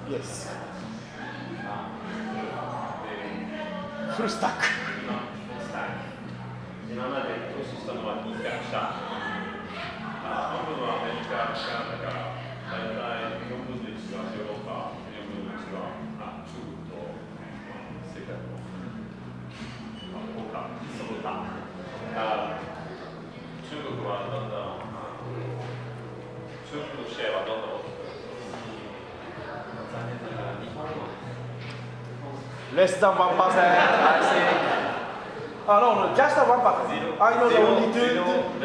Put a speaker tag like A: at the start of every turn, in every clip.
A: Yes. フルスタック。
B: 今まで投資したのは2回した。半分はアメリカだから、大体4分の1はヨーロッパ、4分の1は中国と世界の他、その他。中国はだんだん、中国のシェアはどんどん大きくなってます。残念ながら日本は
A: Less than 1%, I think. No, just 1%. I know the only 2.
B: 0.5%.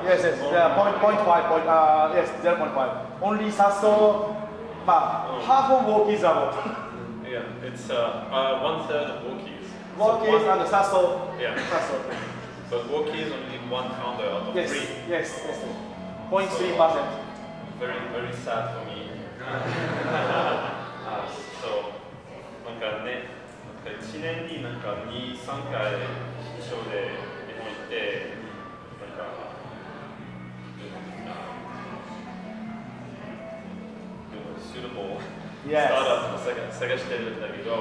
A: Yes, yes, 0.5, yes, 0.5. Only Sasso, half of walkies are.
B: Yeah, it's 1/3 of walkies.
A: Walkies and Sasso.
B: Yeah.
A: Sasso.
B: But walkies only one founder out of 3.
A: Yes, 0.3%.
B: Very, very sad for me. So, なんかね、1年になんか2、3回一緒で日本行って、なんか、スタートアップを探してるんだけど、今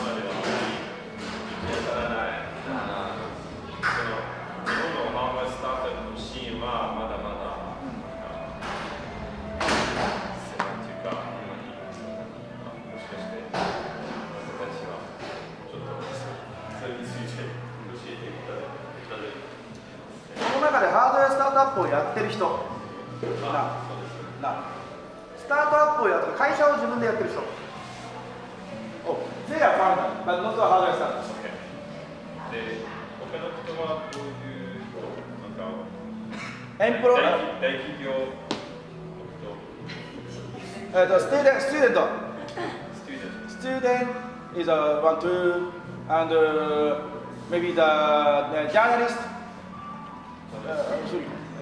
B: まではあまり見当たらない。日本のハードウェアスタートアップのシーンはまだまだ。
A: この中でハードウェアスタートアップをやってる人、スタートアップをやってる会社を自分でやってる人、they are founder, but not a hardware startup.
B: で、他の人はどういう
A: エンプロ
B: 大企業
A: student is a one two and maybe the journalist.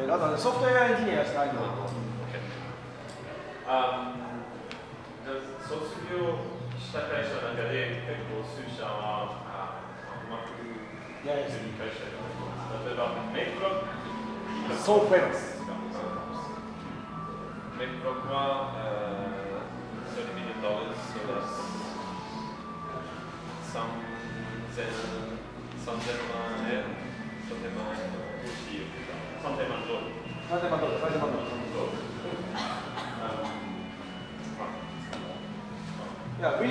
A: あとソフトウェアエンジニアしないと。
B: 卒業した会社の中で結構数社はうまくいってる会社があります。例えばメイクロック。
A: So famous.
B: メイクロックは$30 million、そうです。3000万円、3000万円の投資3000万ドル。
A: 3000万ドル。Yeah, we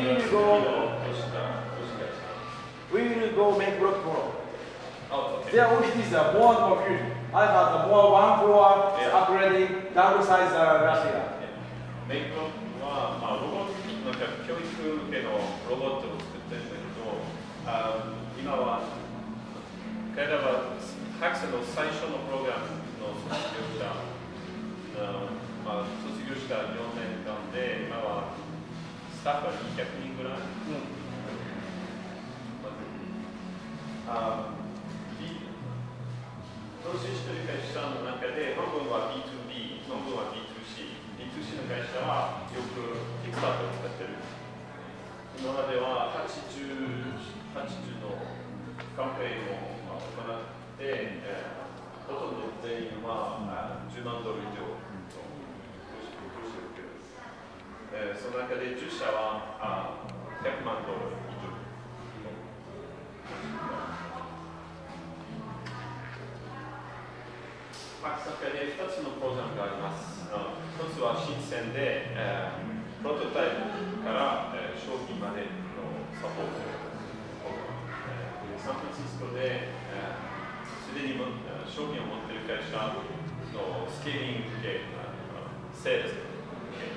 A: will go make block tomorrow. Their office is more confused. I have more one floor upgrading, downside last year.
B: メイクロックはロボットなんか教育向けのロボットを作ってるんだけど、今は彼らはHAXの最初のプログラムの卒業した4年間で今はスタッフは200人ぐらい。投資している会社の中で半分は B2B、半分は B2C。B2C の会社はよくキックスタートを使ってる。今までは80のカンペインを行って、ほとんど全員は10万ドル以上投資を受ける。その中で10社は100万ドル以上。HAXの中で2つのプログラムがあります。1つは深センで、プロトタイプから商品までのサポート。サンフランシスコですでに商品を持っている会社のスケーリング系、セールス系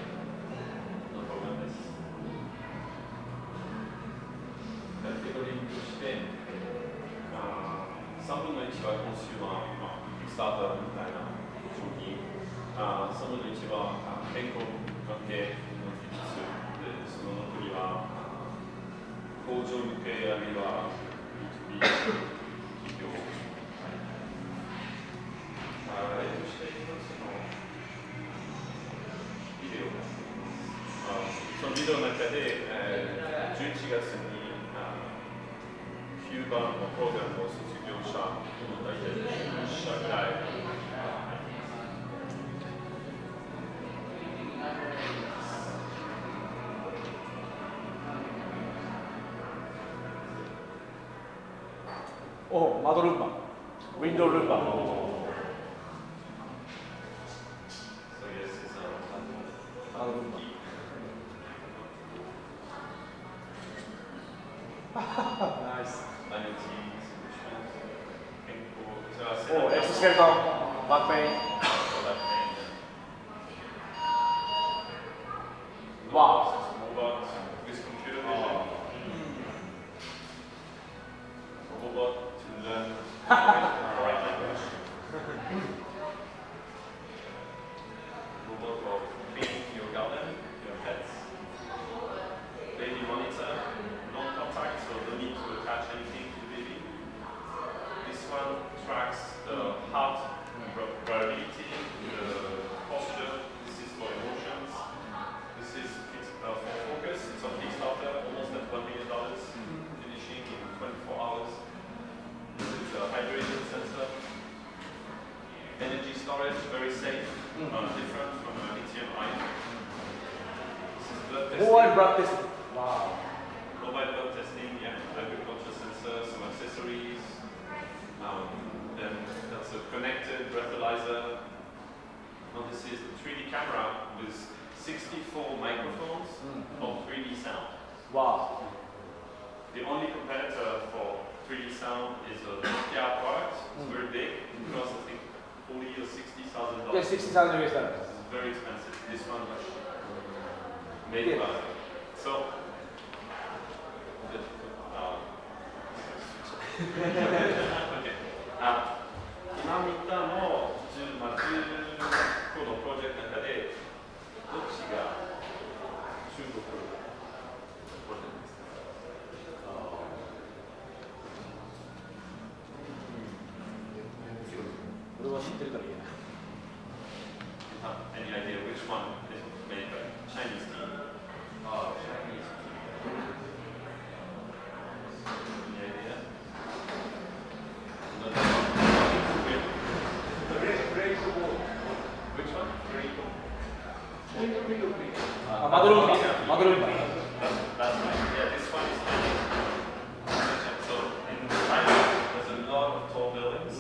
B: のプログラムです。カテゴリングして、3分の1はコンシューマー、スタートアップみたいな商品、その1は健康関係の技術で、その残りは工場向けあるいは B2B 企業。そして一つのビデオがそのビデオの中で11月にキューバのプログラムを卒業した大体10社ぐらい。
A: お窓ルンバ、ウィンドウルンバ。窓ルンバ。ナイス。おエクススケルトン、バックペイン。わあ。Mobile blood testing. Wow.
B: Mobile blood testing, yeah, agriculture sensor, some accessories. Then that's a connected breathalyzer. Now this is the 3D camera with 64 microphones for 3D sound.
A: Wow.
B: The only competitor for 3D sound is a Nokia product. It's very big. It costs I think $40,000 or $60,000.
A: Yeah, $60,000 US dollars.
B: It's very expensive. This one made by. So, okay. 今見たの10個のプロジェクトの中でどっちが中国プロジェクトですか？
A: 俺は知ってるから言えない。
B: Any idea which one is made by Chinese team? Chinese team. Any idea? Which one?
A: Madrumba.
B: That's right. Yeah, this one is Chinese. So in China, there's a lot of tall buildings.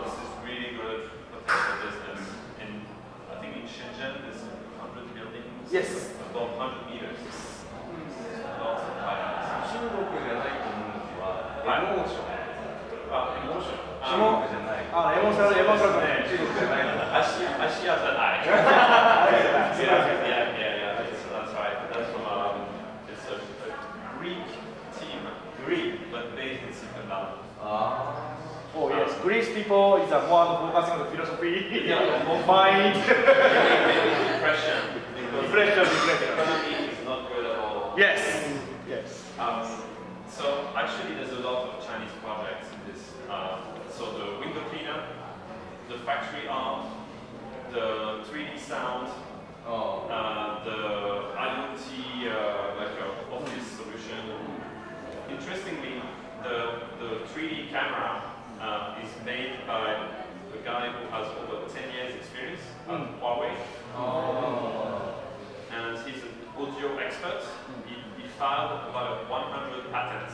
B: This is really good potential business. I think in Shenzhen, there's 100 buildings.
A: Yes.
B: Above 100 meters. Lots of high-rise.
C: 中国じゃないと思うのは、エモーション。
B: エモーション。
C: 中国じゃない。
A: エモーションね。
C: 中国じゃないの。
B: アジアじゃない。Yeah, that's right. That's from it's a Greek team. Greek, but based in Silicon Valley.
A: Oh yes, Greece people is more focusing on the philosophy, mind.
B: Depression.
A: Depression.
B: Economy is not good at all.
A: Yes.
B: So actually, there's a lot of Chinese projects in this. So the window cleaner, the factory art, the 3D sound, the IoT like office solution. Interestingly, the 3D camera is made by a guy who has over 10 years experience at Huawei. And he's an audio expert. He filed about 100 patents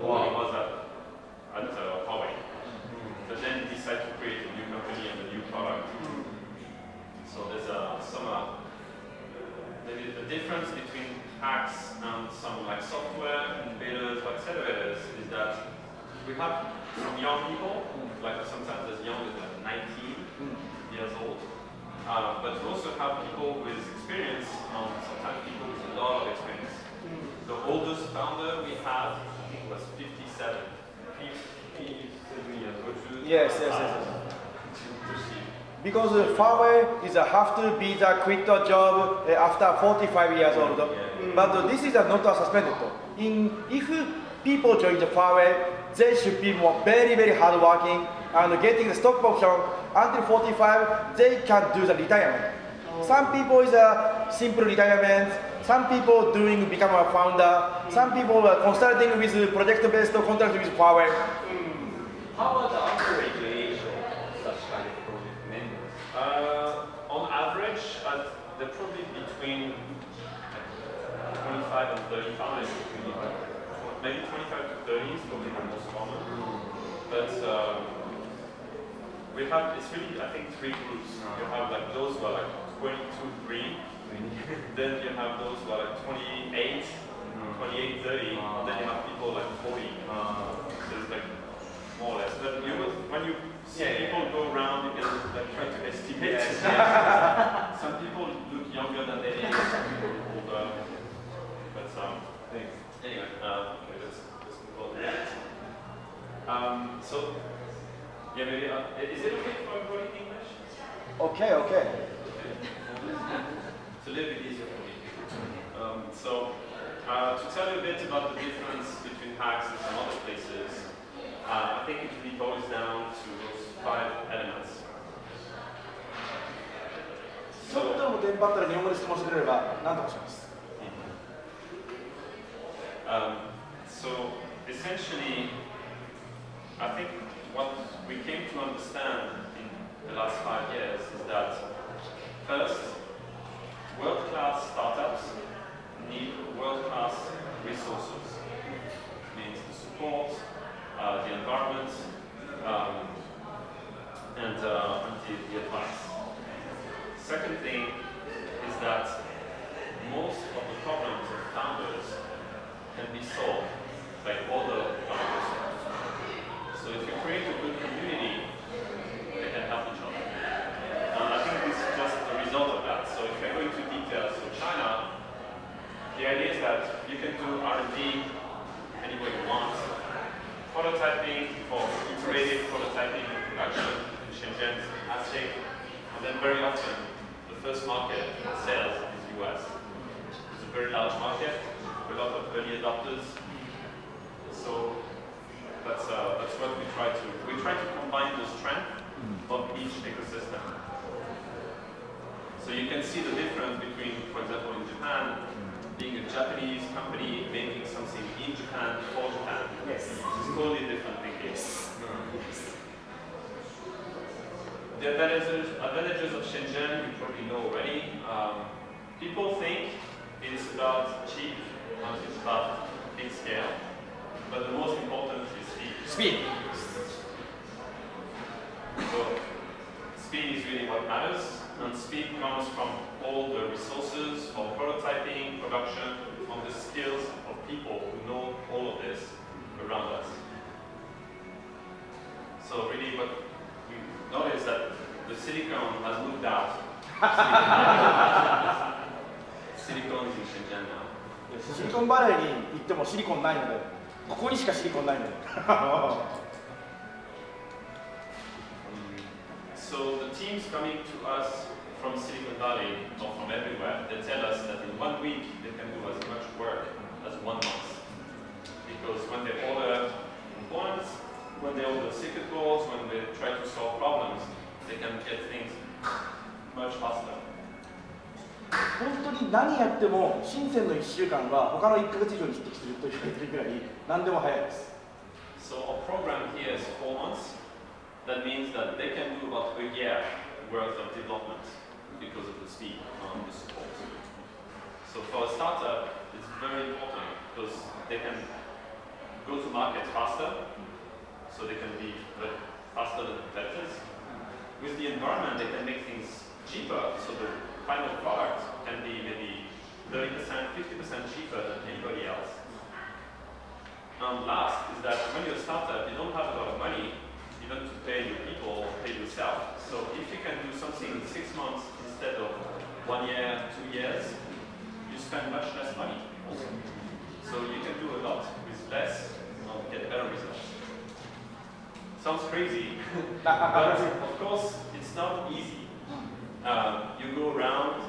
B: while he was at Huawei. But then he decided to create a new company and a new product. So there's maybe the difference between HAX and some like software innovators or accelerators is that we have some young people, like sometimes as young as 19 years old, but we also have people with experience, sometimes people with a lot of experience. The oldest founder we had, I think, was 57 years old.
A: Yes. Because Huawei is have to be the quit the job after 45 years old. But this is not suspended. If people join the Huawei, they should be very, very hardworking and getting the stock option until 45. They can do the retirement. Some people is a simple retirement. Some people become a founder. Some people are consulting with project-based contract with Huawei.
C: How about the average age of such kind of project members?
B: On average, they're probably between 25 and 35. maybe 25 to 30 is probably the most common. But we have, it's really, I think, three groups. You have like those who are like 22, 3. Then you have those who are like 28, 28, 30. And then you have people like 40. So it's like more or less. But you would, when you see people go around, you can like try to estimate. Some people look younger than they age, some people older. But anyway, okay, let's move on to that. So, yeah, maybe, is it okay for everybody in English?
A: Okay, okay.
B: It's a little bit easier for me. To tell you a bit about the difference between HAX and some other places, I think it really boils down to those 5 elements.
A: ちょっとでも電波あったら日本語で質問してくれれば何とかします。
B: So essentially, I think what we came to understand in the last 5 years is that first, world-class startups need world-class resources. It means the support, the environment, and the advice. Second thing is that most of the problems of founders can be solved by other founders. So if you create a good community, they can help each other. And I think this is just the result of that. So if I go into details, so China, the idea is that you can do R&D any way you want. Prototyping for iterative prototyping and production in Shenzhen, HAX, and then very often the first market for sales is the US. It's a very large market, a lot of early adopters. So that's what we try to combine the strength of each ecosystem. So you can see the difference between, for example, in Japan, being a Japanese company making something in Japan for Japan.
A: Yes.
B: It's totally different thinking. The advantages of Shenzhen, you probably know already. People think it's about cheap and it's about big scale, but the most important is speed.
A: Speed.
B: So speed is really what matters, and speed comes from all the resources for prototyping, production, from the skills of people who know all of this around us. So really what we notice that the silicon has moved out. Silicon is in Shenzhen now.
A: シリコンバレーに行ってもシリコンないので、ここにしかシリコンないので。
B: So the teams coming to us from Silicon Valley or from everywhere, they tell us that in 1 week they can do as much work as 1 month. Because when they order components, when they order circuit boards, when they try to solve problems, they can get things much faster.
A: 本当に何やっても深センの1週間は他の1ヶ月以上に匹敵すると言われているぐらい何でも早いです。
B: So our program here is 4 months. That means that they can do about a year worth of development because of the speed and the support. So for a startup, it's very important because they can go to market faster, so they can be faster than competitors. With the environment, they can make things cheaper, so the final product can be maybe 30%, 50% cheaper than anybody else. And last is that when you're a startup, you don't have a lot of money even to pay your people or pay yourself. So if you can do something in 6 months instead of 1 year, 2 years, you spend much less money also. So you can do a lot with less and get better results. Sounds crazy, but of course it's not easy. You go around,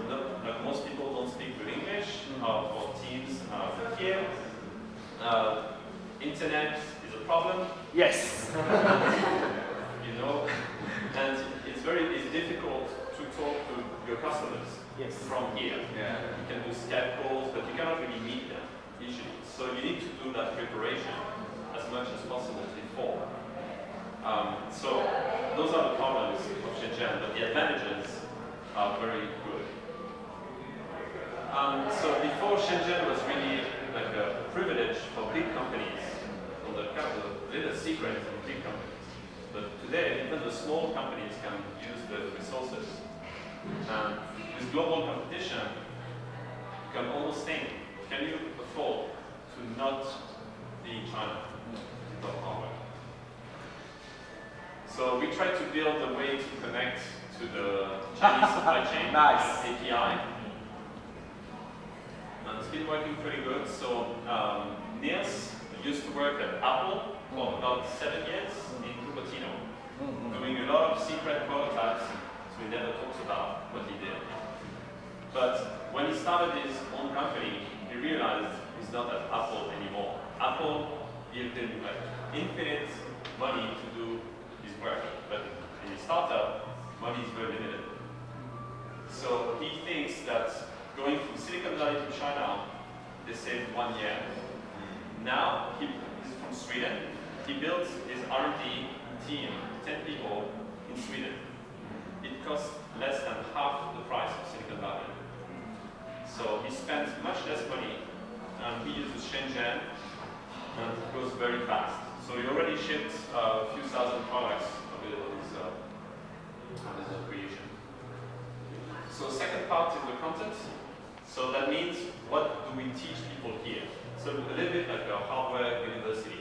B: like most people don't speak good English, or teams here. Internet is a problem.
A: Yes.
B: You know, and it's difficult to talk to your customers from here. You can do Skype calls, but you cannot really meet them usually. So you need to do that preparation as much as possible before. So those are the problems of Shenzhen, but the advantages are very good. So before Shenzhen was really like a privilege for big companies, or the little secret of big companies. But today, even the small companies can use the resources. And with global competition, you can almost think, can you afford to not be in China? So we try to build a way to connect to the Chinese supply chain API. And it's been working pretty good. So Niels used to work at Apple for about 7 years in Cupertino, doing a lot of secret prototypes, so he never talks about what he did. But when he started his own company, he realized he's not at Apple anymore. Apple gave him like infinite money to do his work, but in a startup, money is very limited. So he thinks that going from Silicon Valley to China, they saved 1 year. Now, he's from Sweden. He built his R&D team, 10 people in Sweden. It costs less than half the price of Silicon Valley. So he spends much less money, and he uses Shenzhen, and it goes very fast. So he already shipped a few thousand products of his creation. So second part is the content. So that means, what do we teach people here? So a little bit like a hardware university.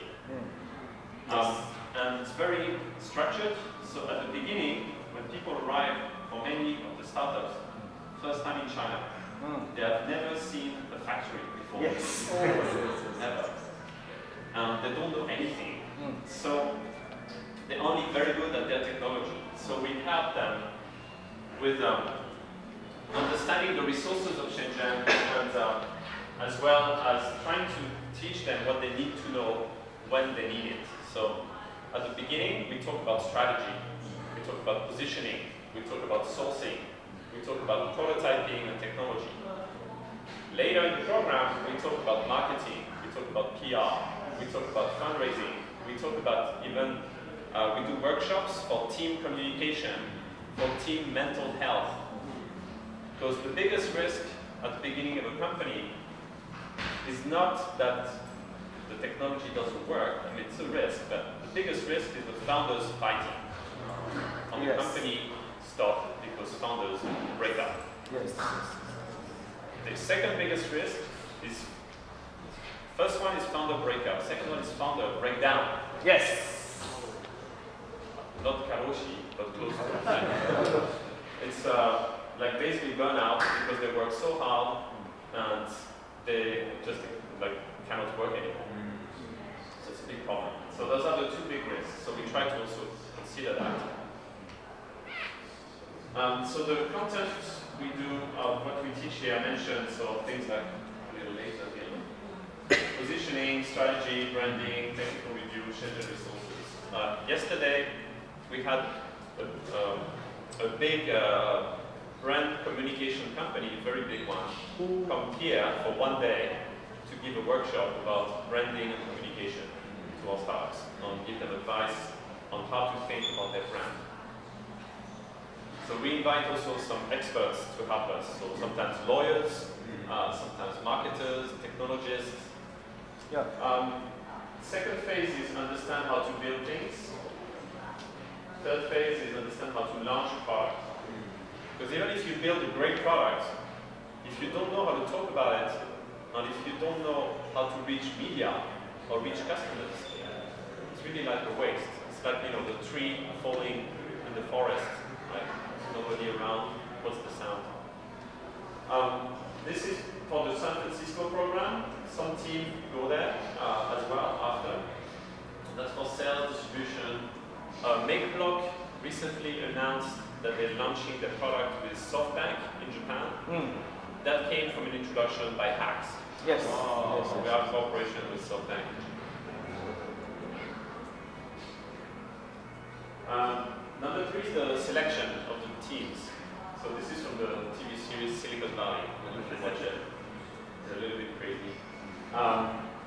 B: And it's very structured. So at the beginning, when people arrive for many of the startups, first time in China, they have never seen a factory before.
A: Yes.
B: Never. They don't know anything. So they're only very good at their technology. So we help them with understanding the resources of Shenzhen, and as well as trying to teach them what they need to know when they need it. So at the beginning, we talk about strategy, we talk about positioning, we talk about sourcing, we talk about prototyping and technology. Later in the program, we talk about marketing, we talk about PR, we talk about fundraising, we talk about even, we do workshops for team communication, for team mental health. Because the biggest risk at the beginning of a company is not that the technology doesn't work. I mean, it's a risk, but the biggest risk is the founders fighting. And the company stop because founders break up.
A: Yes.
B: The second biggest risk is, first one is founder breakup, second one is founder breakdown.
A: Yes.
B: Not karoshi, but close to that. It's like basically burnout because they work so hard and they just like cannot work anymore. So it's a big problem. So those are the two big risks. So we try to also consider that. So the content we do, what we teach here, I mentioned, so things like a little later here. Positioning, strategy, branding, technical review, Shenzhen resources. Yesterday we had a big brand communication company, a very big one, come here for 1 day to give a workshop about branding and communication to our startups, and give them advice on how to think about their brand. So we invite also some experts to help us. So sometimes lawyers, sometimes marketers, technologists.
A: Yeah.
B: Second phase is understand how to build things. Third phase is understand how to launch a product. Because even if you build a great product, if you don't know how to talk about it, and if you don't know how to reach media or reach customers, it's really like a waste. It's like, you know, the tree falling in the forest, right? Nobody around, what's the sound? This is for the San Francisco program. Some team go there as well after. That's for sales, distribution. MakeBlock recently announced that they're launching their product with SoftBank in Japan. That came from an introduction by HAX.
A: Yes.
B: So we have cooperation with SoftBank. Number 3 is the selection of the teams. So this is from the TV series Silicon Valley. You can watch it. It's a little bit crazy.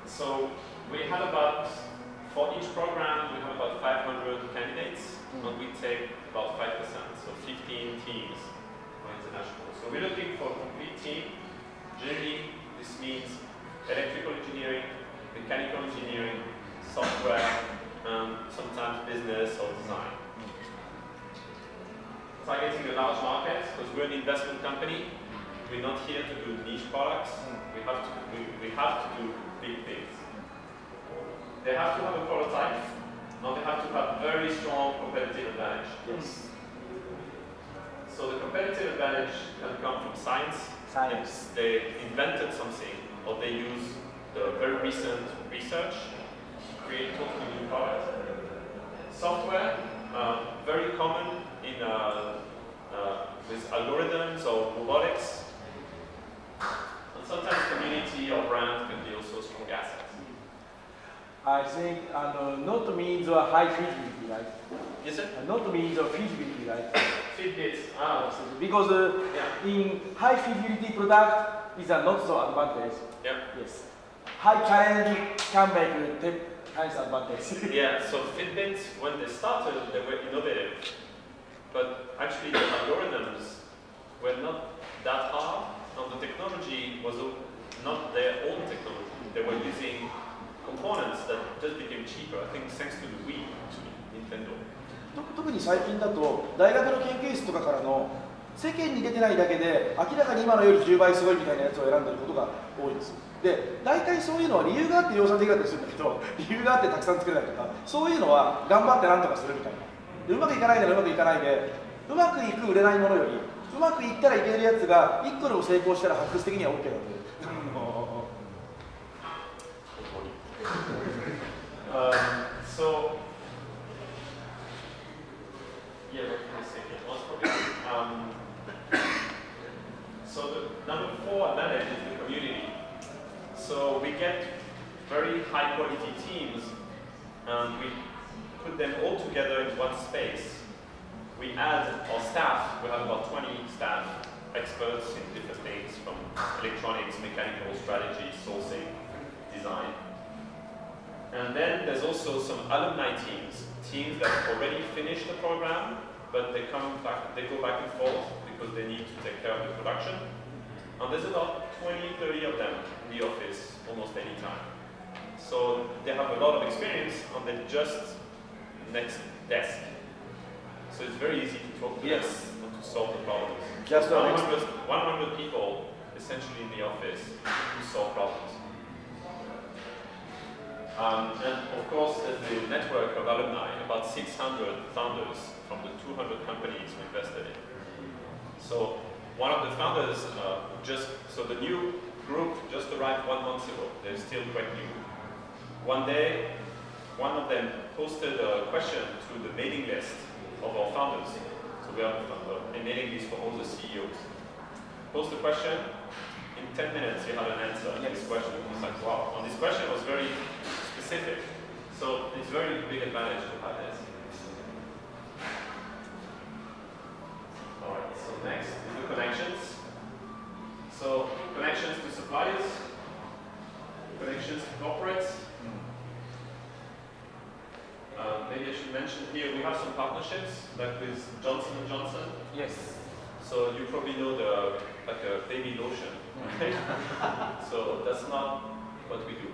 B: So we have about, for each program, we have about 500 candidates, and we take about 5%, so 15 teams for international. So we're looking for a complete team. Generally, this means electrical engineering, mechanical engineering, software, and sometimes business or design. Targeting a large market, because we're an investment company, we're not here to do niche products. We have to do big things. They have to have a prototype, and they have to have very strong competitive advantage.
A: Yes.
B: So the competitive advantage can come from science.
A: Science.
B: They invented something, or they use the very recent research to create totally new products. Software, very common in with algorithms or robotics. And sometimes community or brand can be also strong assets.
A: I think not means high feasibility, right?
B: Yes, sir?
A: Not means feasibility, right?
B: Fitbits.
A: Because in high feasibility product is a not so advantage.
B: Yeah.
A: Yes. High challenge can make 10 times advantage.
B: Yeah, so Fitbits, when they started, they were innovative. But actually the algorithms were not that hard, and the technology was not their own technology. They were using components that just became cheaper, I think thanks to the Wii, actually, Nintendo.
A: 特に最近だと大学の研究室とかからの世間に出てないだけで明らかに今のより10倍すごいみたいなやつを選んでることが多いです。で、大体そういうのは理由があって量産的だったりするんだけど、理由があってたくさん作れないとか、そういうのは頑張ってなんとかするみたいな。で、うまくいかないならうまくいかないで、うまくいく売れないものより、うまくいったらいけるやつが1個でも成功したら発掘的には OK だと。
B: So, yeah, what can I say here? So the number 4 advantage is the community. So we get very high quality teams and we put them all together in one space. We add our staff, we have about 20 staff experts in different things from electronics, mechanical, strategy, sourcing, design. And then there's also some alumni teams that already finished the program, but they go back and forth because they need to take care of the production. And there's about 20, 30 of them in the office almost any time. So they have a lot of experience and they're just next desk. So it's very easy to talk to them and to solve the problems.
A: Just
B: 100 people essentially in the office who solve problems. And of course, there's the network of alumni, about 600 founders from the 200 companies we invested in. So one of the founders so the new group just arrived 1 month ago. They're still quite new. One day, one of them posted a question to the mailing list of our founders. So we have a mailing list for all the CEOs. Post a question. In 10 minutes, you had an answer to this question. It was like, wow. And this question was very specific. So it's a very big advantage to have this. All right, so next is the connections. So connections to suppliers, connections to corporates. Maybe I should mention here, we have some partnerships, like with Johnson & Johnson.
A: Yes.
B: So you probably know the baby lotion, right? So that's not what we do.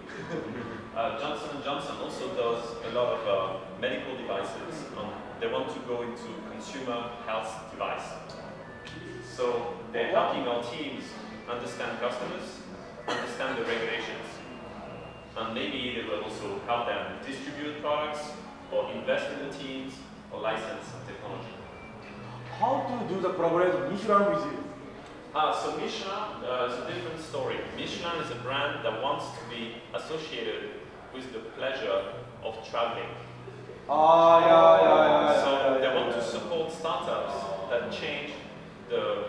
B: Johnson & Johnson also does a lot of medical devices. They want to go into consumer health device. So they're helping our teams understand customers, understand the regulations, and maybe they will also help them distribute products, or invest in the teams, or license technology.
A: How to do the collaboration with Michelin with you?
B: So Michelin is a different story. Michelin is a brand that wants to be associated with the pleasure of traveling. So they want to support startups that change the,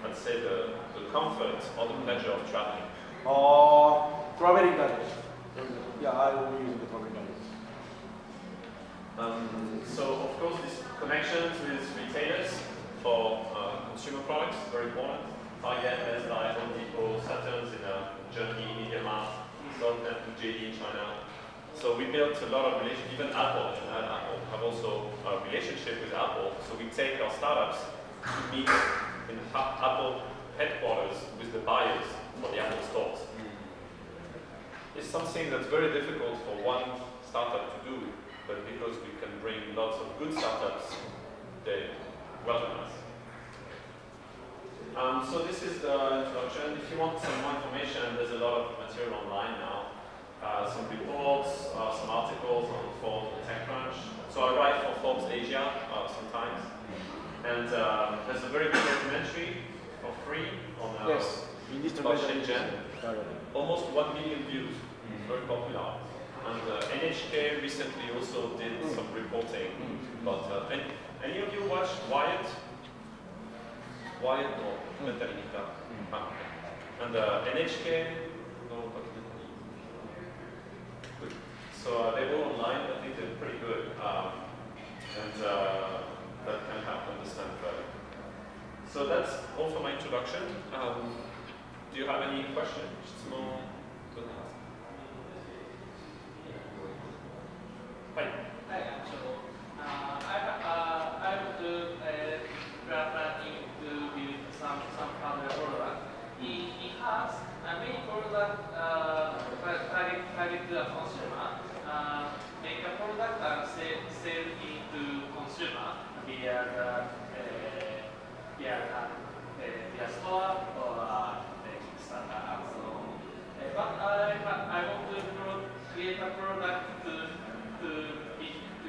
B: let's say, the comfort or the pleasure of traveling.
A: Traveling gadgets. Yeah, I will use the traveling gadgets.
B: So of course, these connections with retailers for consumer products is very important. Target, Best Buy, Home Depot, Saturn's in Germany, Media Mart, Southern JD in China. So we built a lot of relationships, even Apple, have also a relationship with Apple. So we take our startups to meet in Apple headquarters with the buyers for the Apple stores. it's something that's very difficult for one startup to do, but because we can bring lots of good startups, they welcome us. So this is the introduction. If you want some more information, there's a lot of material online now. Some reports, some articles on Forbes and TechCrunch. So I write for Forbes Asia sometimes. And there's a very good documentary for free on about Shenzhen. Almost 1 million views. Very popular. And NHK recently also did some reporting. But any of you watch Wired? Wired or Metallica? And NHK? No, but good. So they're all online. I think they're pretty good. And that can help understand further. So that's all for my introduction. Do you have any questions? Hi.
D: Hi, so I would planning to build some hardware product. It has a main product target to a consumer. Make a product and sell into consumer via store or Kickstarter. But I want to create a product to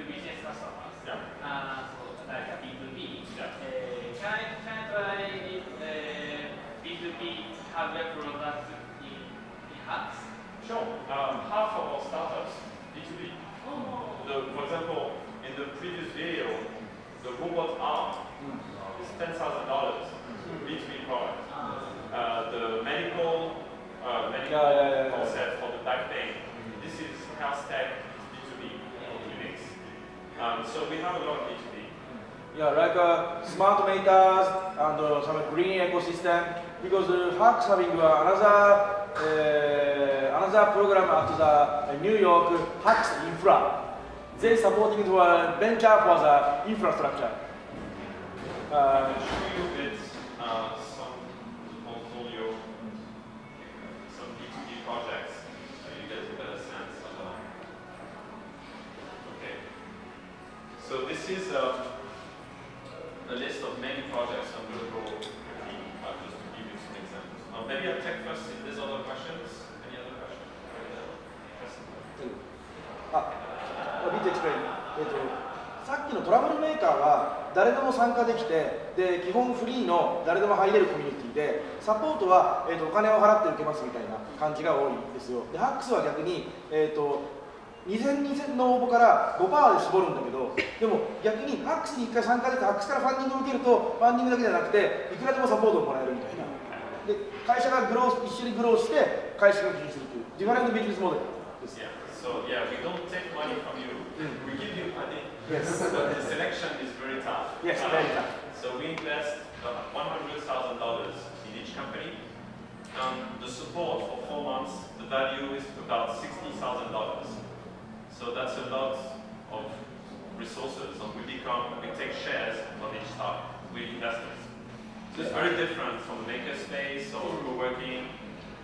D: business customers.
B: Yeah.
D: So like a B2B. Yeah. Can I try B2B hardware product in HAX?
B: Sure. Half of our startups B2B.
D: Oh.
B: For example, in the previous video, the robot arm is $10,000 B2B product. The medical concept for the back pain. This is health tech B2B clinics. So we have a lot of B2B.
A: Yeah, like smart meters and some green ecosystem. Because HAX having another program at the New York HAX Infra. They supporting to a venture for the infrastructure.
B: I'll show you a bit some portfolio, some B2B projects, so you get a better sense of that. Okay. So this is a list of many projects. I'm going to go quickly just to give you some examples. Maybe I'll check first if there's other questions. Any other questions?
A: さっきのトラブルメーカーは誰でも参加できて、で基本フリーの誰でも入れるコミュニティで、サポートは、お金を払って受けますみたいな感じが多いんですよ。で、HAXは逆に、2000の応募から 5% で絞るんだけど、でも逆に HAX に1回参加できて HAX からファンディングを受けると、ファンディングだけじゃなくていくらでもサポートをもらえるみたいな。で、会社が一緒にグローして会社が起業するというディファレントビジネスモデルです。
B: So yeah, we don't take money from you. We give you money. Yes. But the selection is very tough.
A: Yes, very tough.
B: So we invest $100,000 in each company. The support for 4 months, the value is about $60,000. So that's a lot of resources, and we take shares of each startup with investors. So it's very different from the makerspace or co-working.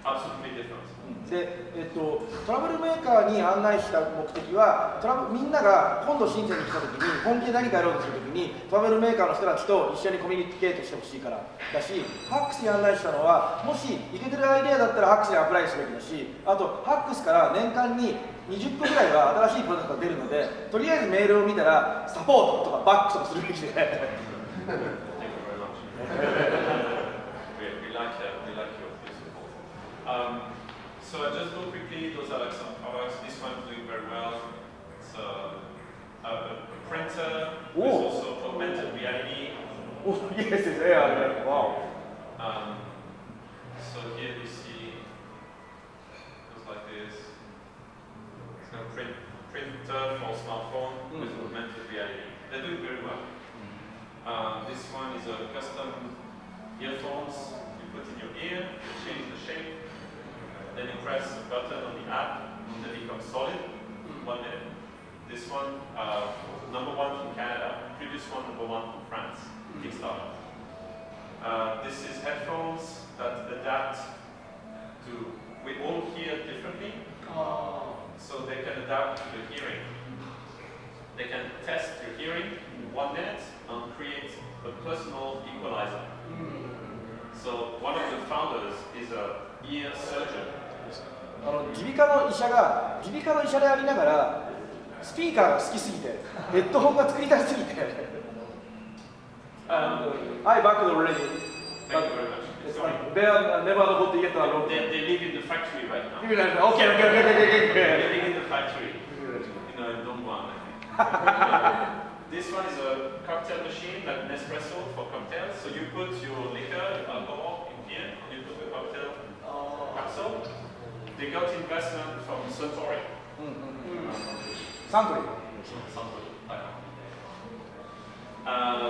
B: Absolutely different.
A: で、トラブルメーカーに案内した目的は、みんなが今度深センに来たときに、本気で何かやろうとするときに、トラブルメーカーの人たちと一緒にコミュニケートしてほしいからだし、HAX に案内したのは、もしイケてるアイデアだったら HAX にアプライすべきだし、あと HAX から年間に20個ぐらいは新しいプロダクトが出るので、とりあえずメールを見たら、サポートとかバックとかするべきで。
B: So I just go quickly, those are like some products. This one is doing very well. It's a printer with also augmented reality.
A: Oh, yes, it's there. Wow.
B: So here you see, looks like this. It's a printer for smartphone with augmented reality. They're doing very well. This one is a custom earphones. You put in your ear, you change the shape. Then you press a button on the app, and they become solid in 1 minute. This one, #1 from Canada. Previous one, #1 from France. Kickstarter. This is headphones that adapt to. We all hear differently. So one of the founders is a ear surgeon.
A: 耳鼻科の医者でありながらスピーカーが好きすぎてヘッドホンが作りたすぎてI back already.
B: Thank you very much.
A: They are never able to get a loan.
B: They live in the factory right now.
A: Okay.
B: They're living in the factory. You know, in Dongguan, I think. This one is a cocktail machine, like Nespresso for cocktails. So you put your liquor, alcohol in here, and you put the cocktail capsule. They got investment from Suntory.
A: Suntory.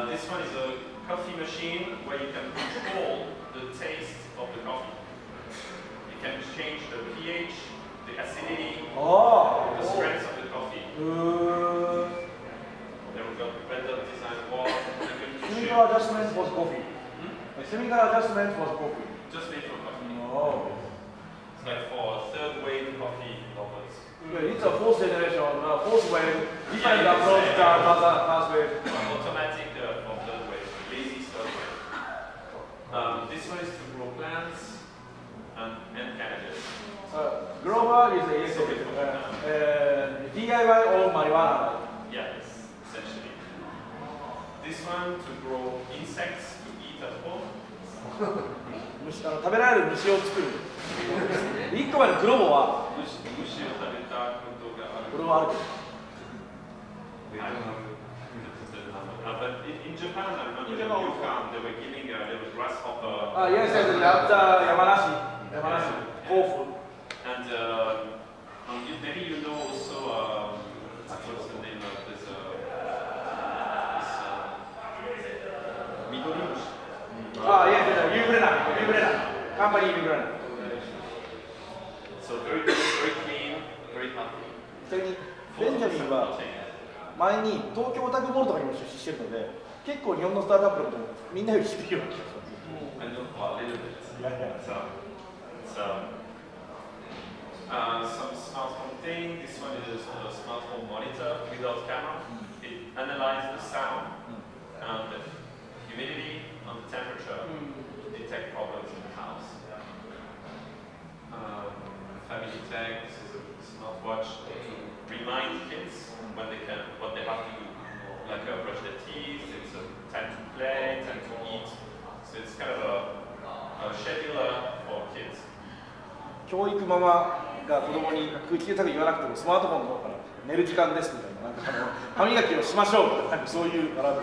B: This one is a coffee machine where you can control the taste of the coffee. You can change the pH, the acidity, the strength of the coffee. Then we've got better design wall.
A: Chemical adjustment was coffee. Chemical adjustment was coffee.
B: Just made for coffee.
A: Oh.
B: It's like for third wave coffee lovers.
A: It's a fourth generation, fourth wave. Different approach than first wave.
B: Automatic for third wave, lazy third wave. This one is to grow plants and cabbages.
A: Grower is DIY or marijuana.
B: Yes, essentially. This one to grow insects to eat at home.
A: 食べられる虫を作る。1個前のグロボは
B: 虫を食べたことがある。
A: これはあるけど。
B: But in Japan, I remember in Yukon, they were giving, there was grasshopper.
A: Yes, Yamanashi, Kofu.
B: And maybe you know also, what's the name of this, Midori mushi.
A: Yes, Yubrena. Company Yubrena.
B: So very clean, very healthy.
A: ちなみにベンジャミンは前に東京オタクモールとかにも出資してるので結構日本のスタートアップのこともみんなより知ってるような気がします。
B: I know a little bit. Some smartphone thing. This one is a smartphone monitor without camera. It analyzes the sound and the humidity and the temperature. Detect problems in the house. Family tech. This is a smartwatch to remind kids what they have to do, like brush their teeth. It's time to play, time to eat. So it's kind of a scheduler for kids.
A: 教育ママが子供に口でたく言わなくてもスマートフォンの方から寝る時間ですみたいな、歯磨きをしましょうとかそういうアラート。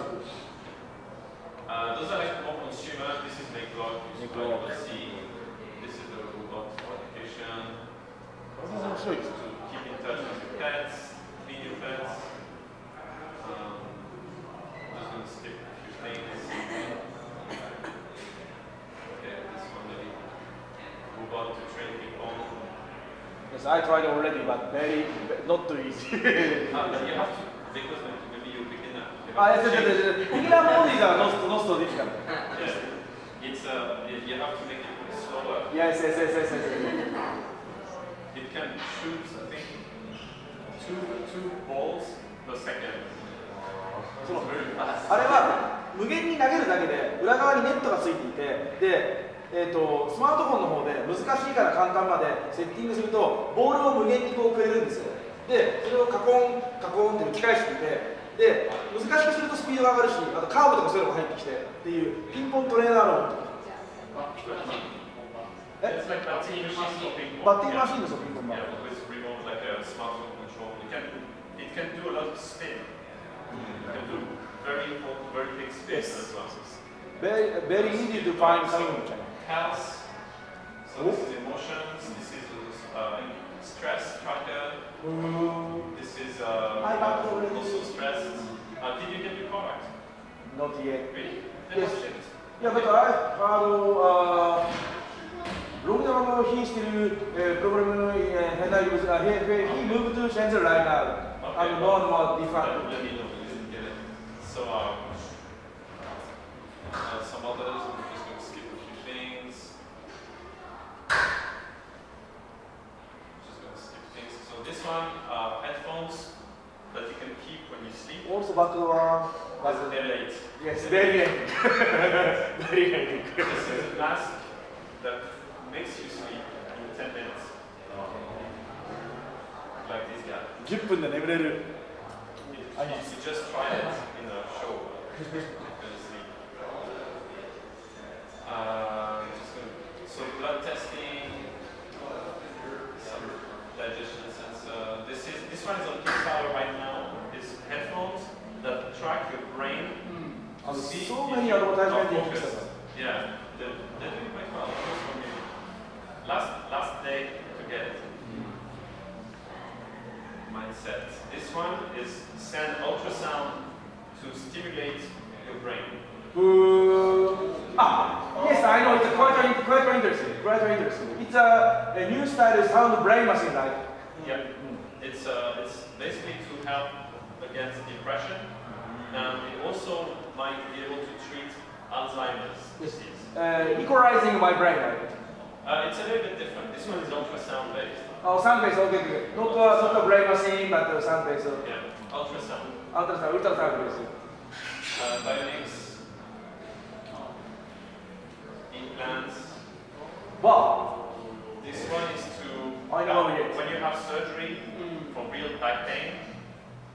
B: Those are like more consumer. This is Nico-Tech. You will see. This is the robot application.
A: 面白いですね。
B: To keep in touch with your pets, clean your pets. I'm just going to skip a few things. Okay, this one maybe. Robot to train people.
A: Yes, I tried already, but very not too easy.
B: You have to, because maybe you're a beginner.
A: Yes. Beginner mode is not so difficult.
B: Yes. It's you have to make it slower.
A: Yes.
B: It can shoot, I think, two balls per second. It's very fast.
A: あれは無限に投げるだけで裏側にネットがついていてで、スマートフォンの方で難しいから簡単までセッティングするとボールを無限にこうくれるんですよ。で、それをカコンって打ち返していてで、難しくするとスピードが上がるし、あとカーブとかそういうのが入ってきてっていうピンポントレーナーロボット。
B: It's like a batting machine for ping pong.
A: バッティングマシンですよ、ピンポンが。
B: Yeah, with remote like a smartphone control. It can do a lot of spin. It can do very big spin as well.
A: Very easy to find something in China.
B: Health. So this is emotions. This is stress tracker. This is also stress. Did you get your product?
A: Not yet.
B: Really?
A: Yes. Yeah, but I long time he still program he moved to Shenzhen right now.
B: Okay.
A: And more different.
B: Let me know if you didn't get it. So some others. I'm just going to skip a few things. Just going to skip things. So this one, headphones that you can keep when you sleep.
A: Also back one.
B: That's very late.
A: Yes, very late. りがいていく。
B: This is a mask that makes you sleep in 10 minutes. Like this guy.
A: 10分で眠れる。
B: You just try it in a show. Just sleep. So blood testing, some digestion sensor. This one is on Kickstarter right now. It's headphones that track your brain.
A: So many advertisements in Kickstarter.
B: Yeah, they're doing quite well. Last day to get it. Mindset. This one is send ultrasound to stimulate your brain.
A: Yes, I know. It's quite interesting. Quite interesting. It's a new style sound brain machine, right?
B: Yeah. It's basically to help against depression, and it also might be able to treat Alzheimer's disease.
A: Equalizing my brain, right?
B: It's a little bit different. This one is ultrasound based.
A: Oh, sound based. Okay, good. Not a brain machine, but sound based.
B: Yeah, ultrasound.
A: Ultrasound based.
B: Bionics. Implants.
A: Wow.
B: This one is to
A: when
B: you have surgery for real back pain,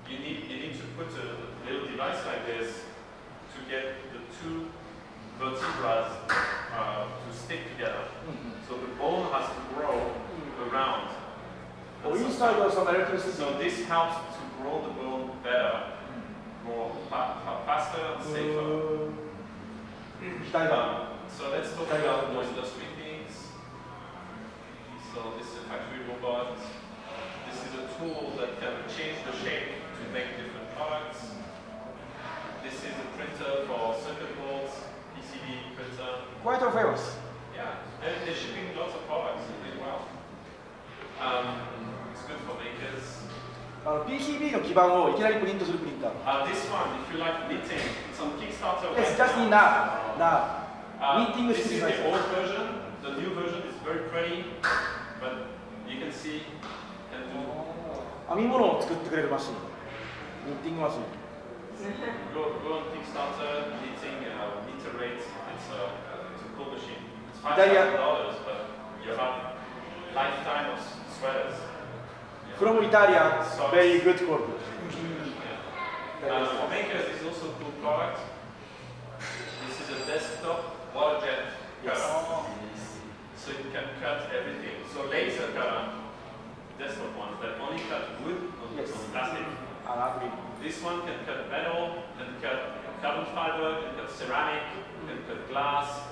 B: you need to put a little device like this to get the two vertebrae to stick together. So the bone has to grow around. So this helps to grow the bone better, more faster and safer. So let's talk about the industry things. So this is a factory robot. This is a tool that can change the shape to make different products. This is a printer for circuit boards, PCB printer.
A: Quite famous.
B: Yeah, and they're shipping lots of products really well. It's good for makers.
A: PCB の基板をいきなりプリントするプリンター。
B: This one, if you like knitting, it's on Kickstarter.
A: Yes, just in now. Knitting
B: this is the old version. The new version is very pretty, but you can see and do.
A: 編み物を作ってくれるマシン。ニッティングマシン。
B: Go on Kickstarter, knitting, meter rate. It's a cool machine. It's $5,000, but you have lifetime of sweaters.
A: From Italia, very good quality.
B: For makers, this is also a cool product. This is a desktop water jet cutter. So it can cut everything. So laser cutter, desktop ones that only cut wood on plastic. This one can cut metal, can cut carbon fiber, can cut ceramic, can cut glass.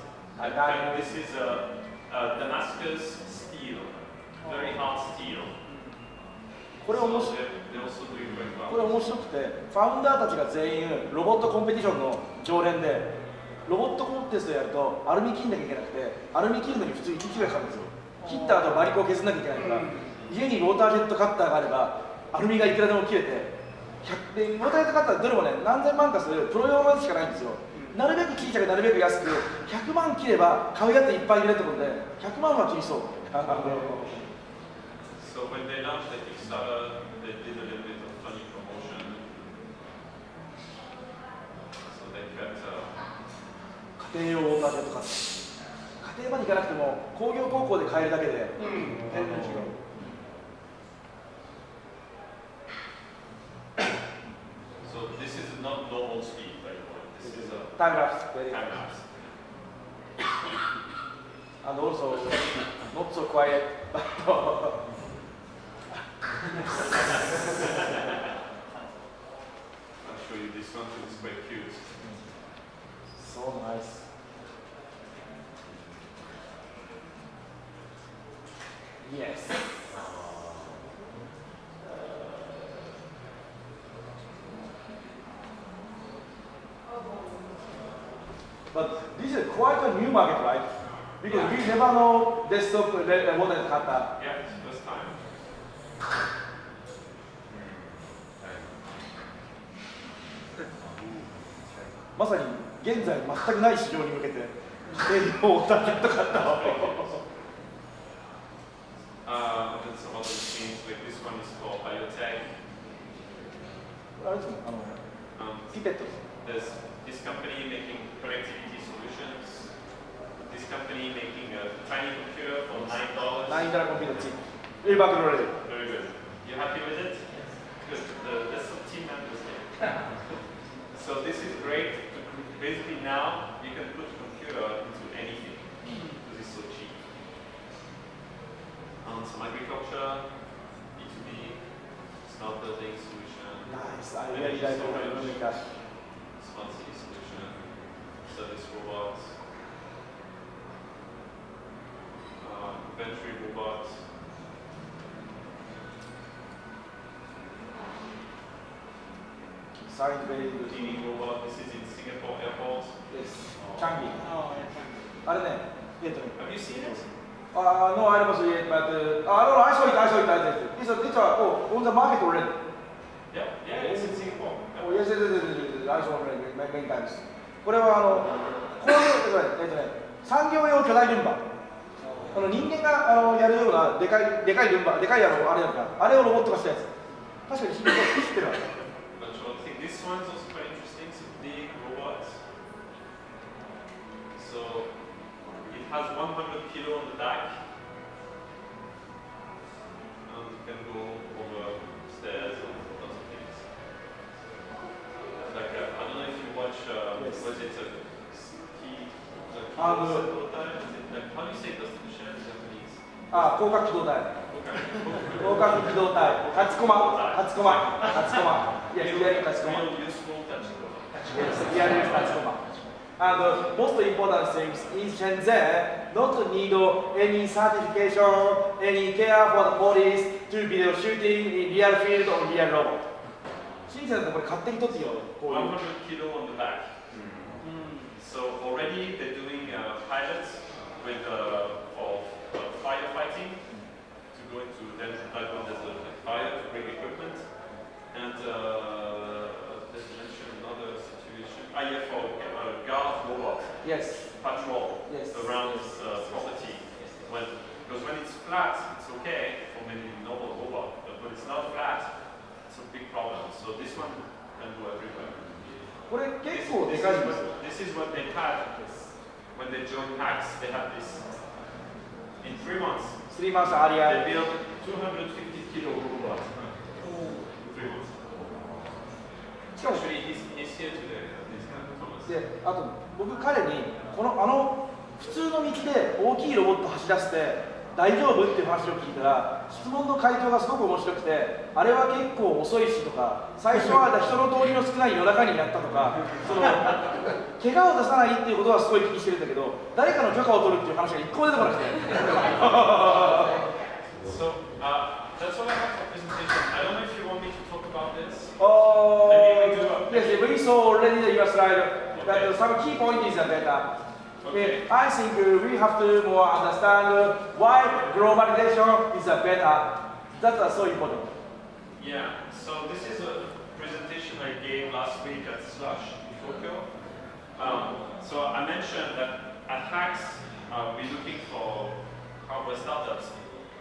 B: This is a Damascus steel, very hard steel.
A: これ面白くて、ファウンダーたちが全員ロボットコンペティションの常連で、ロボットコンテストやるとアルミ切んなきゃいけなくて、アルミ切るのに普通1日ぐらいかかるんですよ。切った後バリコを削んなきゃいけないから、家にウォータージェットカッターがあればアルミがいくらでも切れて、でウォータージェットカッターどれもね何千万かするプロ用のやつしかないんですよ。なるべく小さくなるべく安く、100万切れば買うやついっぱい入れるってことで、100万は切りそう。
B: So when they launched the Kickstarter, they did a little bit of funny promotion. So they cut.
A: 家庭用ウォータージェットカッター。家庭まで行かなくても工業高校で買えるだけで全然違う。
B: So this is not normal speed, right? This is a
A: time lapse.
B: Time lapse.
A: And also not so quiet.
B: I'll show you this one, it's quite cute.
A: So nice. Yes. But this is quite a new market, right? Because we never know desktop water cutter.
B: Yeah, it's the first time.
A: まさに現在全くない市場に向けて家庭用ウォータージェットカッターを。
B: And then some other machines, like this one is called Biotech.
A: あれですね、ピペット。
B: There's this company making connectivity solutions. This company making a tiny computer for $9.
A: 9 computer chip. Very good.
B: Very good. You happy with it? Good. There's some team members there. So this is great. Basically now you can put a computer into anything because it's so cheap. Some agriculture, B2B, smart building solution.
A: Nice. I really like it.
B: Smart city solution, service robots, inventory robots.
A: Sounds very good.
B: Cleaning robot. This is in Singapore airport.
A: Yes. Changi. Have
B: you seen it?
A: No, I haven't seen it, but no, I saw it. It's on the market already.
B: Yeah, it's in Singapore.
A: Oh, yes, I saw it many times. これはこういう産業用巨大ルンバ。人間がやるようなでかいルンバ、でかいあれなんか、あれをロボット化したやつ。確かに知ってるわ。
B: This one's also quite interesting. It's a big robot. So it has 100 kilo on the back. And it can go over stairs and lots of things. Like I don't know if you watch. Was it a key? How do you say this in Japanese?
A: 広角機動隊。広角機動隊。8コマ。Yes, we are touch command. Yes, we are touch command. And most important things in Shenzhen, not need any certification, any care for the police to video shooting in real field or real robot. 深圳だとこれ勝手に撮っていいよ。
B: 100 kilo on the back. So already they're doing pilots with for firefighting to go into then there's a fire to bring equipment. And let's mention another situation. For guard robot.
A: Yes.
B: Patrol.
A: Yes.
B: Around property. Because when it's flat, it's okay for maybe normal robot. But when it's not flat, it's a big problem. So this one can go everywhere.
A: これ結構でかいんですよ。
B: This is what they had when they joined HAX. They had this in 3 months.
A: 3 months earlier.
B: They built 250 kilo robot.
A: しかもで、あと僕彼に普通の道で大きいロボット走らせて大丈夫っていう話を聞いたら質問の回答がすごく面白くて、あれは結構遅いしとか、最初は人の通りの少ない夜中にやったとか、怪我を出さないっていうことはすごい気にしてるんだけど、誰かの許可を取るっていう話が一個も出てこなくて。
B: That's all I have for presentation. I don't know if you want me to talk about this.
A: Yes, we saw already your slide. That some key point is that I think we have to more understand why globalization is better. That's so important.
B: Yeah. So this is a presentation I gave last week at Slush in Tokyo. So I mentioned that at HAX we're looking for hardware startups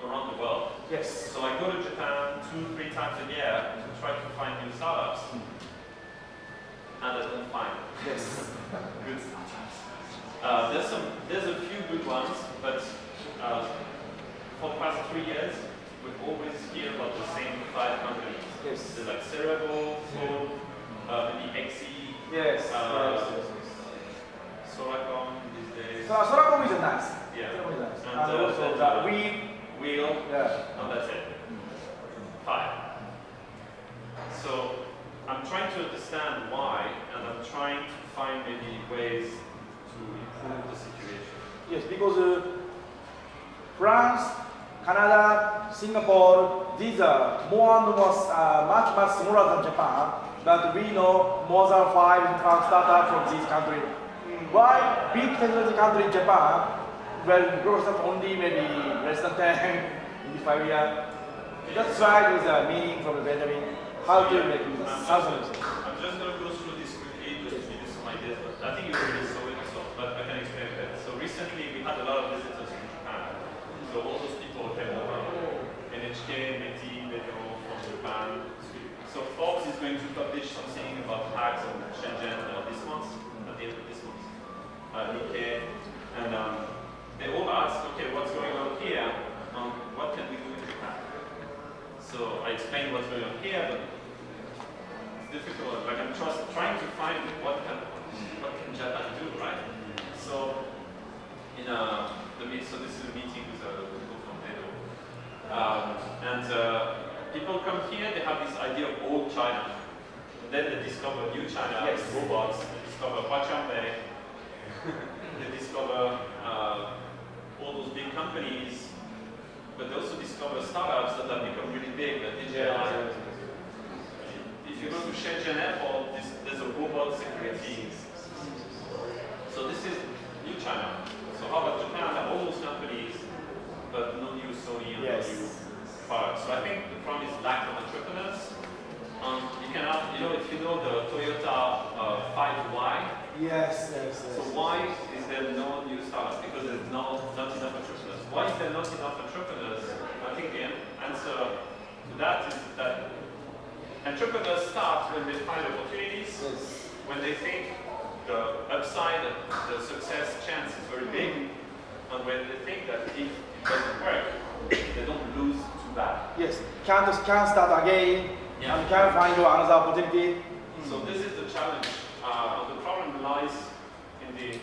B: around the world.
A: Yes.
B: So I go to Japan 2-3 times a year to try to find new startups, and I don't find
A: yes.
B: good startups. There's a few good ones, but for the past 3 years, we've always heard about the same 5 companies.
A: Yes.
B: There's like Cerebral, Phone, maybe XE.
A: Yes.
B: Soracom these days.
A: So Soracom is nice.
B: Yeah.
A: And also the
B: Wheel, and that's it. 5. So I'm trying to understand why, and I'm trying to find maybe ways to improve the situation.
A: Yes, because France, Canada, Singapore, these are more and more much smaller than Japan, but we know more than 5 startups from these countries. Why big technology country Japan? Well, growth of only maybe less than 10 in 5 years. That's why there's a meaning from the Benjamin how to make thousands.
B: I'm just going to go through this quickly just to give you some ideas, but I think you already saw it, but I can explain it better. So recently we had a lot of visitors from Japan. So all those people came over. NHK, Meti, Beto from Japan. So Forbes is going to publish something about HAX and Shenzhen trying to find what can Japan do, right? So so this is a meeting with people from NATO, and people come here. They have this idea of old China, and then they discover new China,
A: yes.
B: robots. They discover Huaqiangbei. They discover all those big companies, but they also discover startups that have become really big, that digitalize. If you go to Shenzhen Airport, there's a robot security. So this is new China. So how about Japan? Have all those companies, but no new Sony and no new products. So I think the problem is lack of entrepreneurs. You cannot, if you know the Toyota 5Y.
A: Yes.
B: So why is there no new startups? Because there's not enough entrepreneurs. Why is there not enough entrepreneurs? I think the answer to that is that entrepreneurs start when they find opportunities, when they think the upside, the success chance is very big, and when they think that if it doesn't work, they don't lose too bad.
A: Yes, can't start again, and can't find another opportunity.
B: So this is the challenge. The problem lies in the,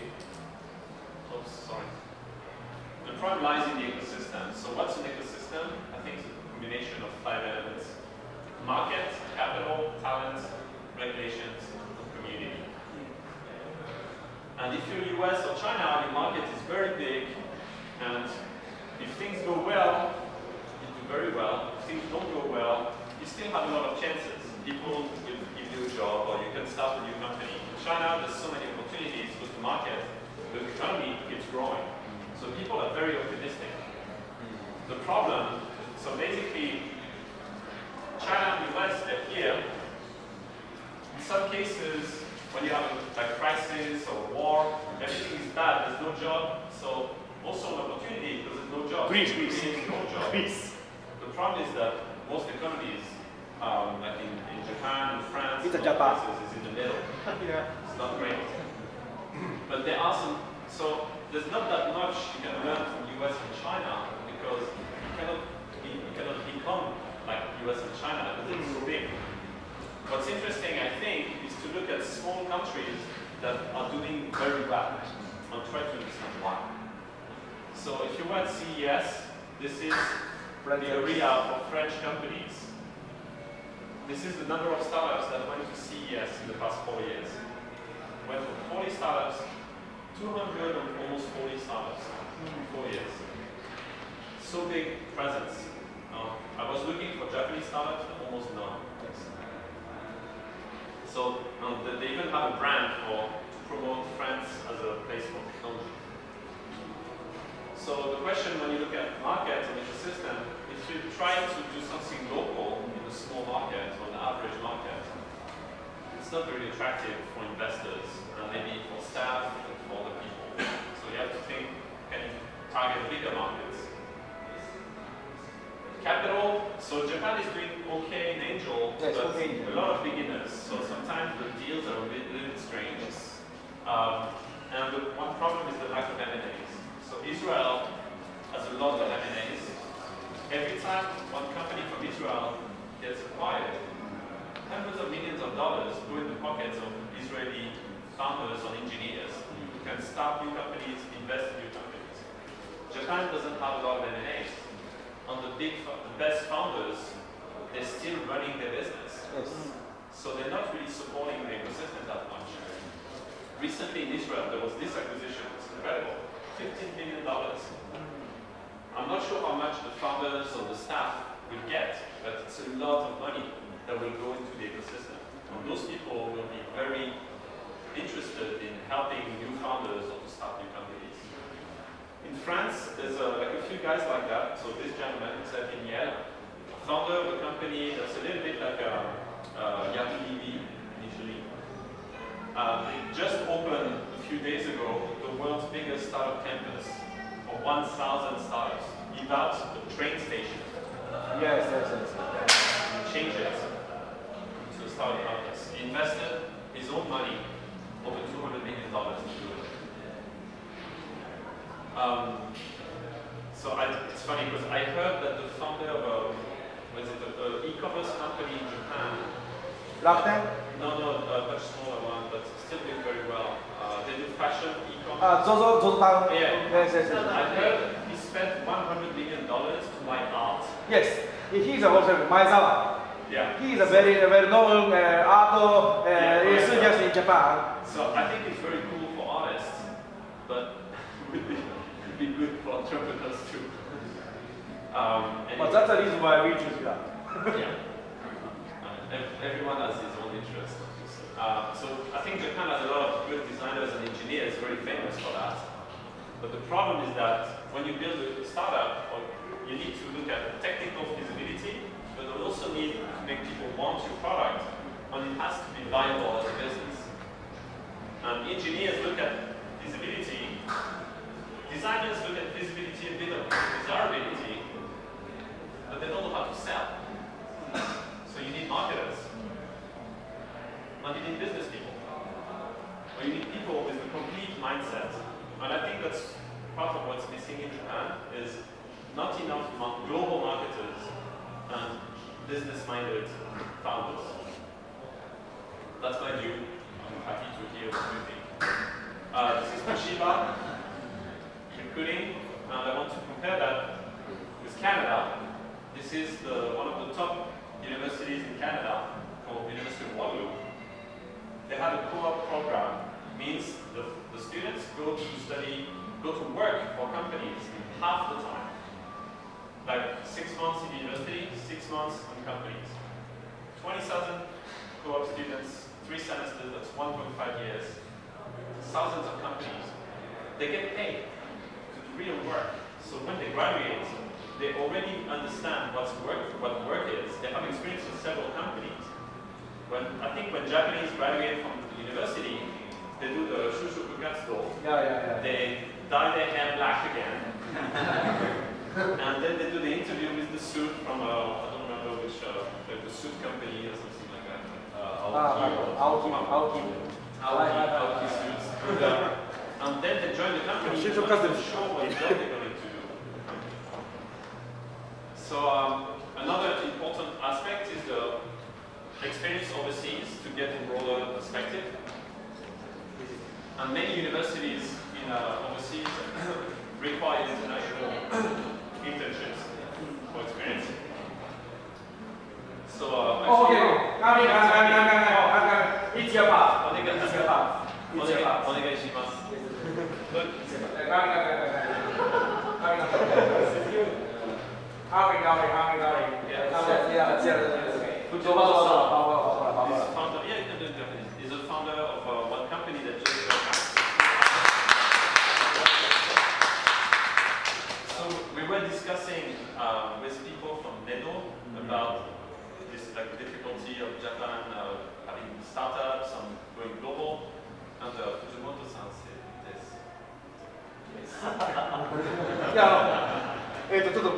B: the problem lies in the ecosystem. So what's an ecosystem? I think it's a combination of 5 elements: market, capital, talent, regulations, and community. And if you're US or China, the market is very big, and if things go well, you do very well. If things don't go well, you still have a lot of chances. People will give you a job, or you can start a new company. In China, there's so many opportunities with the market, the economy keeps growing. So people are very optimistic. The problem, so basically, China and the US, they're here. In some cases, when you have a crisis or war, everything is bad, there's no job, so also an opportunity because there's no job.
A: Greece.
B: No job. The problem is that most economies, like in Japan and France,
A: it's Japan.
B: Places, is in the middle.
A: Yeah.
B: It's not great. But there are some, so there's not that much you can learn from US and China because you cannot become like US and China because it's so big. What's interesting, I think, is to look at small countries that are doing very well and try to understand why. So if you were at CES, this is the area for French companies. This is the number of startups that went to CES in the past 4 years. Went from 40 startups, 200 and almost 40 startups in 4 years. So big presence. I was looking for Japanese startups, but almost none. So they even have a brand to promote France as a place for technology. So the question when you look at markets and ecosystem, if you try to do something local in a small market or an average market, it's not very attractive for investors and maybe for staff and for other people. So you have to think, can you target bigger markets? Capital, so Japan is doing okay in angel, but a lot of beginners, so sometimes the deals are a little bit strange. And the one problem is the lack of M&As. So Israel has a lot of M&As. Every time one company from Israel gets acquired, hundreds of millions of dollars go in the pockets of Israeli founders or engineers who can start new companies, invest in new companies. Japan doesn't have a lot of M&As. On the best founders, they're still running their business. So they're not really supporting the ecosystem that much. Recently in Israel, there was this acquisition. It's incredible. $15 million. I'm not sure how much the founders or the staff will get, but it's a lot of money that will go into the ecosystem. And those people will be very interested in helping new founders or to start new companies. In France, there's like a few guys like that. So this gentleman, Yel, founder of a company that's a little bit like Yahoo TV initially. They just opened a few days ago the world's biggest startup campus for 1,000 startups. He bought a train station.
A: Yes.
B: He changed it to a startup campus. He invested his own money, over $200 million to do it. So it's funny because I heard that the founder of an e-commerce company in Japan, much smaller one, but still doing very well. They do fashion, e-commerce.
A: ZOZO Town.
B: Yeah.
A: Yes.
B: I heard he spent $100 million to buy art.
A: Yes. He's also Maezawa.
B: Yeah.
A: He is a very well-known art enthusiast in Japan.
B: So I think it's very cool for artists, but it would be good for entrepreneurs too.
A: But that's the reason why we choose that.
B: Yeah. Everyone has his own interest. So I think Japan has a lot of good designers and engineers, very famous for that. But the problem is that when you build a startup, you need to look at technical feasibility, but you also need to make people want your product, and it has to be viable as a business. And engineers look at feasibility, designers look at feasibility, a bit of desirability, but they don't know how to sell. So you need marketers, and you need business people, or you need people with a complete mindset. And I think that's part of what's missing in Japan is not enough global marketers and business-minded founders. That's my view. I'm happy to hear what you think. This is Toshiba recruiting, and I want to compare that with Canada. This is one of the top universities in Canada called University of Waterloo. They have a co-op program. Means the students go to work for companies half the time. Like 6 months in the university, 6 months on companies. 20,000 co-op students, 3 semesters, that's 1.5 years. Thousands of companies. They get paid to do real work. So when they graduate, they already understand what work is. They have experience with several companies. I think when Japanese graduate from the university, they do the shushoku gatsudo.
A: Yeah.
B: They dye their hair black again. And then they do the interview with the suit from, I don't remember which, like the suit company or something like that. Aoki suits. And then they join the company to show what job they're going to do. So another important aspect is the experience overseas to get a broader perspective. And many universities in overseas require international internships for experience. So
A: It's your part.
B: お願いします。He's a founder of one company that just So we were discussing with people from NEDO about this difficulty of Japan having startups and going global. And Fujimoto-san said this.
A: いやちょっと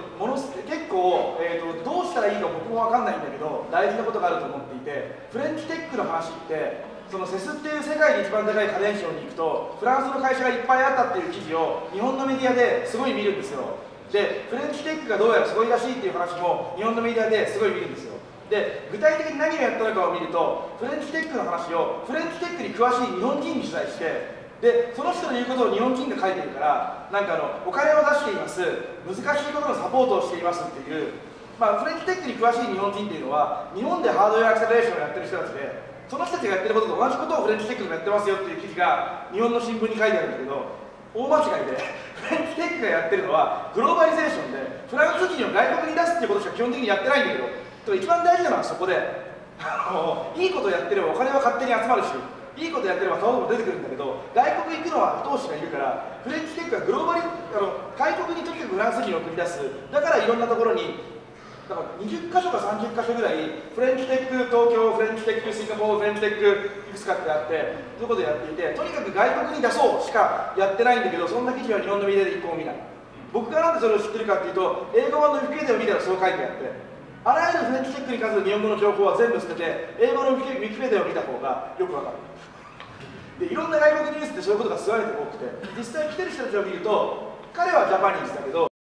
A: 結構、どうしたらいいか僕も分かんないんだけど大事なことがあると思っていて、フレンチテックの話ってそのセスっていう世界で一番高い家電商に行くとフランスの会社がいっぱいあったっていう記事を日本のメディアですごい見るんですよ。でフレンチテックがどうやらすごいらしいっていう話も日本のメディアですごい見るんですよ。で具体的に何をやったのかを見るとフレンチテックの話をフレンチテックに詳しい日本人に取材してでその人の言うことを日本人が書いてるからなんかお金を出しています難しいことのサポートをしていますっていう、フレンチテックに詳しい日本人っていうのは日本でハードウェアアクセレーションをやってる人たちでその人たちがやってることと同じことをフレンチテックでもやってますよっていう記事が日本の新聞に書いてあるんだけど大間違いでフレンチテックがやってるのはグローバリゼーションでフランス人を外国に出すっていうことしか基本的にやってないんだけど一番大事なのはそこでいいことをやってればお金は勝手に集まるしいいことやってれば顔も出てくるんだけど外国行くのは後押しがいるからフレンチテックはグローバリ外国にとにかくフランス人を送り出すだからいろんなところにだから20カ所か30カ所ぐらいフレンチテック東京フレンチテックシンガポールフレンチテックいくつかってあってそういうことをやっていてとにかく外国に出そうしかやってないんだけどそんな記事は日本のメディアで一個も見ない僕がなんでそれを知ってるかっていうと英語版のウィキペディアを見たらそう書いてあってあらゆるフレンチテックに関する日本語の情報は全部捨てて英語のウィキペディアを見た方がよくわかるでいろんな外国ニュースってそういうことがすごい多くて実際来てる人たちを見ると彼はジャパニーズだけど